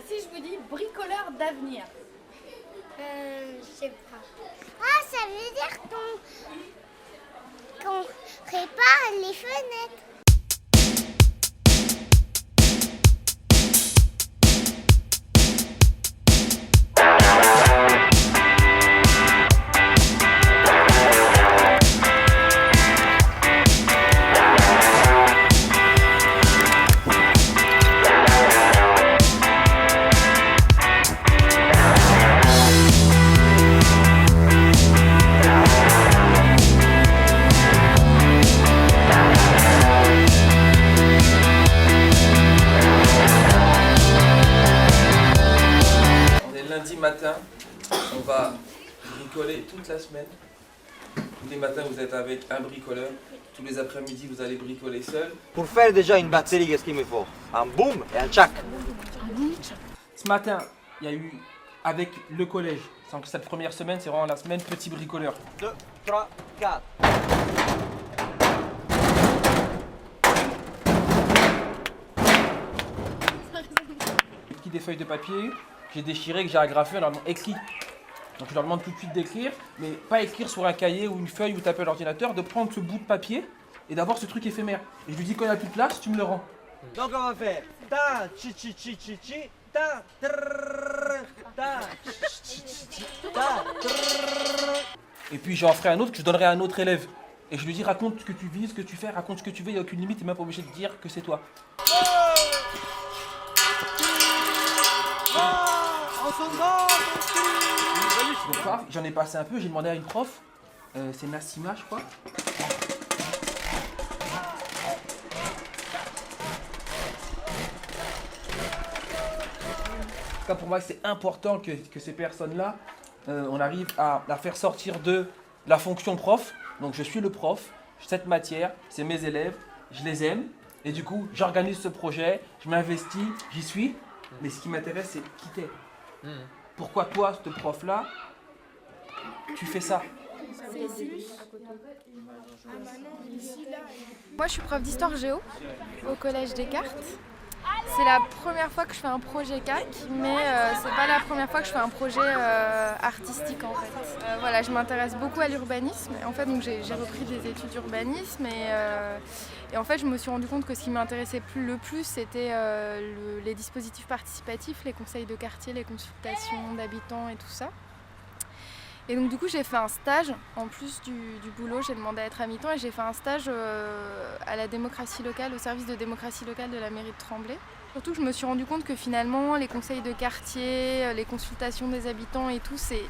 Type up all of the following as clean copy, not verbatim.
si je vous dis bricoleur d'avenir? Je sais pas. Ah, ça veut dire qu'on répare les fenêtres. Lundi matin, on va bricoler toute la semaine. Tous les matins, vous êtes avec un bricoleur. Tous les après-midi, vous allez bricoler seul. Pour faire déjà une batterie, qu'est-ce qu'il me faut? Un boom et un tchac. Ce matin, il y a eu, avec le collège, donc cette première semaine, c'est vraiment la semaine petit bricoleur. 2, 3, 4. Des feuilles de papier, j'ai déchiré, que j'ai agrafé, on leur demande écrit. Donc je leur demande tout de suite d'écrire, mais pas écrire sur un cahier ou une feuille où taper à l'ordinateur, de prendre ce bout de papier et d'avoir ce truc éphémère. Et je lui dis quand il n'y a plus de place, tu me le rends. Donc on va faire ta chi chi chi chi chi ta trrr, ta chi chi chi ta trrr. Et puis j'en ferai un autre que je donnerai à un autre élève. Et je lui dis raconte ce que tu vis, ce que tu fais, raconte ce que tu veux, il n'y a aucune limite, tu n'es même pas obligé de dire que c'est toi. Donc paf, j'en ai passé un peu, j'ai demandé à une prof, c'est Nassima je crois. En tout cas pour moi c'est important que ces personnes-là, on arrive à faire sortir de la fonction prof. Donc je suis le prof, cette matière, c'est mes élèves, je les aime. Et du coup j'organise ce projet, je m'investis, j'y suis. Mais ce qui m'intéresse c'est qui t'es. Pourquoi toi, ce prof-là, tu fais ça? Moi je suis prof d'histoire géo au collège Descartes. C'est la première fois que je fais un projet CAC, mais c'est pas la première fois que je fais un projet artistique en fait. Voilà, je m'intéresse beaucoup à l'urbanisme. En fait, donc j'ai repris des études d'urbanisme et en fait, je me suis rendu compte que ce qui m'intéressait le plus, c'était les dispositifs participatifs, les conseils de quartier, les consultations d'habitants et tout ça. Et donc du coup j'ai fait un stage, en plus du boulot, j'ai demandé à être à mi-temps et j'ai fait un stage à la démocratie locale, au service de démocratie locale de la mairie de Tremblay. Surtout je me suis rendu compte que finalement les conseils de quartier, les consultations des habitants et tout, c'est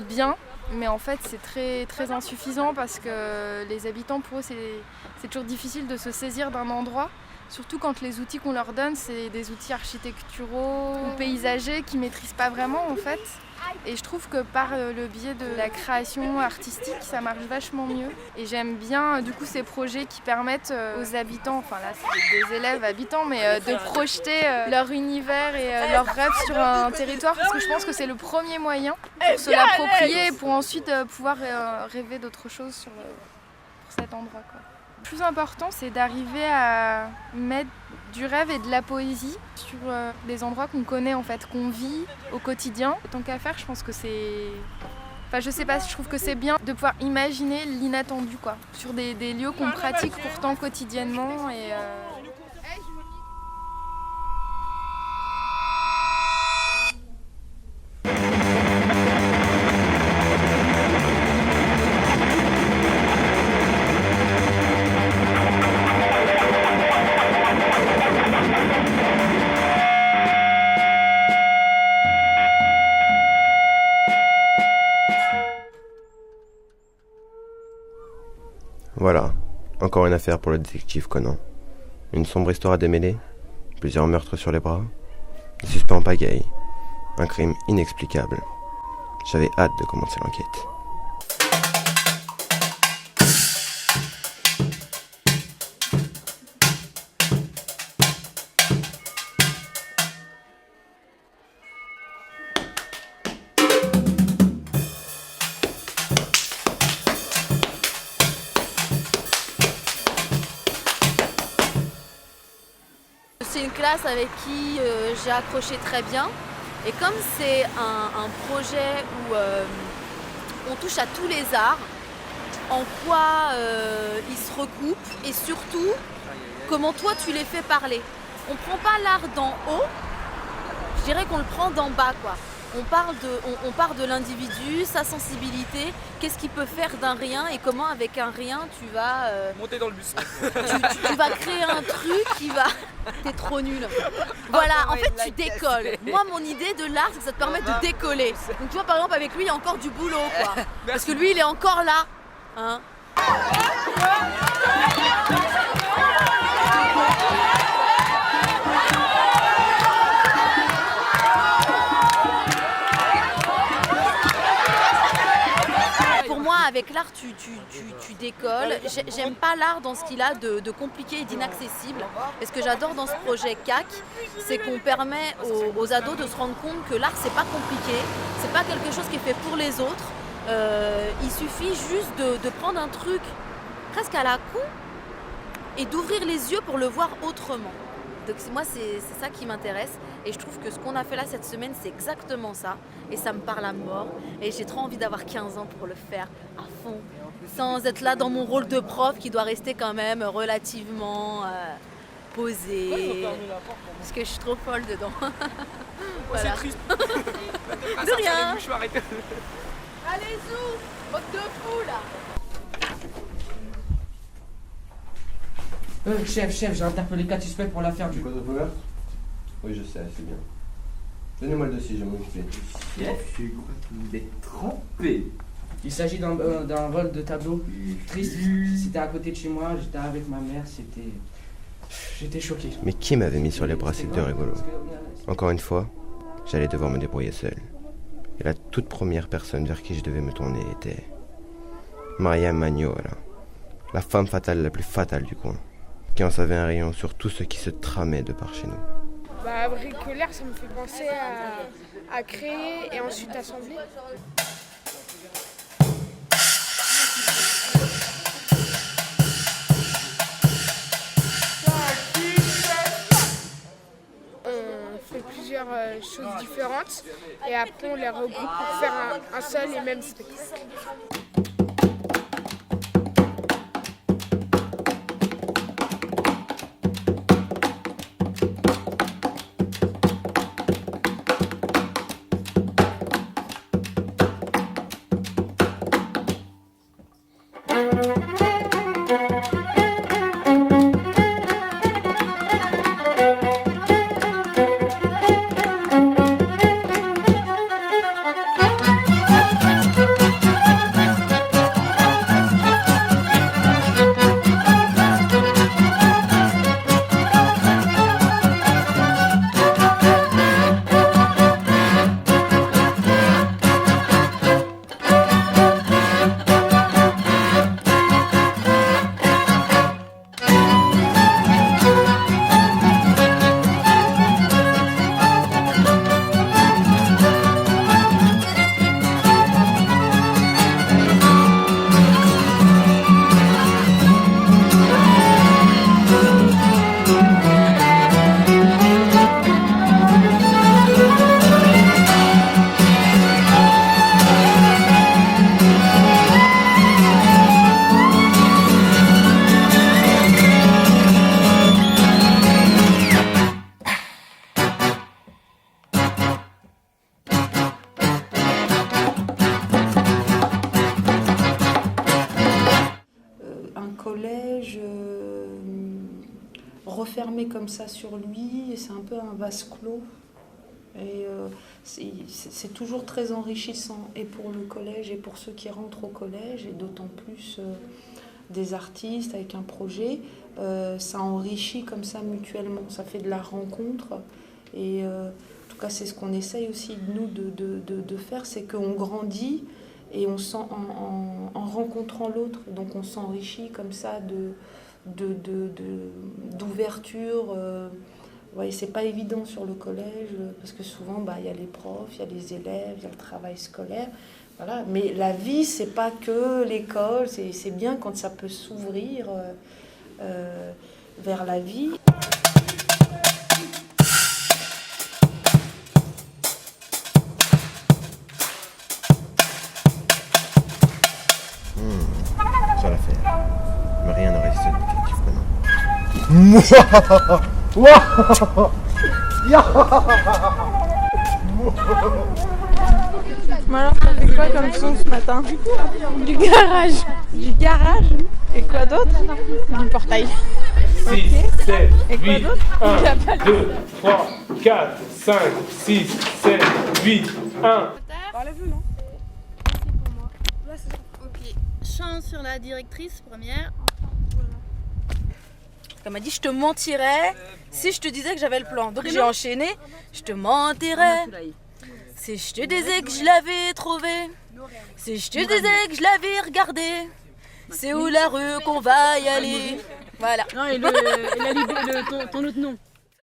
bien, mais en fait c'est très, très insuffisant parce que les habitants, pour eux, c'est toujours difficile de se saisir d'un endroit. Surtout quand les outils qu'on leur donne, c'est des outils architecturaux ou paysagers qu'ils ne maîtrisent pas vraiment en fait. Et je trouve que par le biais de la création artistique, ça marche vachement mieux. Et j'aime bien du coup ces projets qui permettent aux habitants, enfin là c'est des élèves habitants, mais de projeter leur univers et leurs rêves sur un territoire parce que je pense que c'est le premier moyen pour se l'approprier et pour ensuite pouvoir rêver d'autres choses pour cet endroit, quoi. Le plus important, c'est d'arriver à mettre du rêve et de la poésie sur des endroits qu'on connaît en fait, qu'on vit au quotidien. Tant qu'à faire, je pense que c'est... Enfin, je sais pas, je trouve que c'est bien de pouvoir imaginer l'inattendu, quoi, sur des lieux qu'on pratique pourtant quotidiennement et... Voilà, encore une affaire pour le détective Conan. Une sombre histoire à démêler, plusieurs meurtres sur les bras, des suspects en pagaille, un crime inexplicable. J'avais hâte de commencer l'enquête. C'est une classe avec qui j'ai accroché très bien. Et comme c'est un projet où on touche à tous les arts, en quoi ils se recoupent et surtout comment toi tu les fais parler. On prend pas l'art d'en haut, je dirais qu'on le prend d'en bas quoi. On part de l'individu, sa sensibilité, qu'est-ce qu'il peut faire d'un rien et comment avec un rien tu vas Monter dans le bus. tu vas créer un truc qui va... T'es trop nul. Voilà, en fait tu décolles. Moi mon idée de l'art c'est que ça te permet de décoller. Donc tu vois par exemple avec lui il y a encore du boulot quoi. Parce que lui il est encore là. Hein. Pour moi, avec l'art, tu décolles. J'aime pas l'art dans ce qu'il a de compliqué et d'inaccessible. Et ce que j'adore dans ce projet CAC, c'est qu'on permet aux ados de se rendre compte que l'art, c'est pas compliqué, c'est pas quelque chose qui est fait pour les autres. Il suffit juste de prendre un truc presque à la con et d'ouvrir les yeux pour le voir autrement. Donc moi, c'est ça qui m'intéresse et je trouve que ce qu'on a fait là cette semaine, c'est exactement ça et ça me parle à mort et j'ai trop envie d'avoir 15 ans pour le faire à fond sans être là dans mon rôle de prof qui doit rester quand même relativement posé parce que je suis trop folle dedans. Voilà. C'est triste. De rien. Allez, zou, mode de fou là. Chef, j'ai interpellé 4 suspects pour l'affaire du... Code de meurtre? Oui, je sais, c'est bien. Donnez-moi le dossier, j'ai mon clé. Chef, je crois qu'il est trempé. Il s'agit d'un vol de tableau. Triste. C'était à côté de chez moi, j'étais avec ma mère, j'étais choqué. Mais qui m'avait mis sur les bras ces deux rigolos? Encore une fois, j'allais devoir me débrouiller seul. Et la toute première personne vers qui je devais me tourner était... Maria Magno, voilà. La femme fatale la plus fatale du coin. Qui en savait un rayon sur tout ce qui se tramait de par chez nous. Bah, bricolaire, ça me fait penser à créer et ensuite assembler. On fait plusieurs choses différentes et après on les regroupe pour faire un seul et même spectacle. Refermé comme ça sur lui, c'est un peu un vase clos. Et c'est toujours très enrichissant, et pour le collège, et pour ceux qui rentrent au collège, et d'autant plus des artistes avec un projet, ça enrichit comme ça mutuellement, ça fait de la rencontre. Et en tout cas, c'est ce qu'on essaye aussi, nous, de faire, c'est qu'on grandit, et on sent en rencontrant l'autre, donc on s'enrichit comme ça d'ouverture. Ouais, c'est pas évident sur le collège parce que souvent il y a les profs, il y a les élèves, il y a le travail scolaire, voilà. Mais la vie c'est pas que l'école, c'est bien quand ça peut s'ouvrir vers la vie. Alors, t'as fait quoi comme son ce matin? Du garage. Du garage. Et quoi d'autre? Du portail. 6, 7, 8, 1, 2, 3, 4, 5, 6, 7, 8, 1. Enlève-le, non? Ok, chant sur la directrice première. Elle m'a dit je te mentirais si je te disais que j'avais le plan. Donc j'ai enchaîné, je te mentirais si je te disais que je l'avais trouvé, si je te disais que je l'avais regardé, c'est où la rue qu'on va y aller. Voilà. Non, et ton autre nom.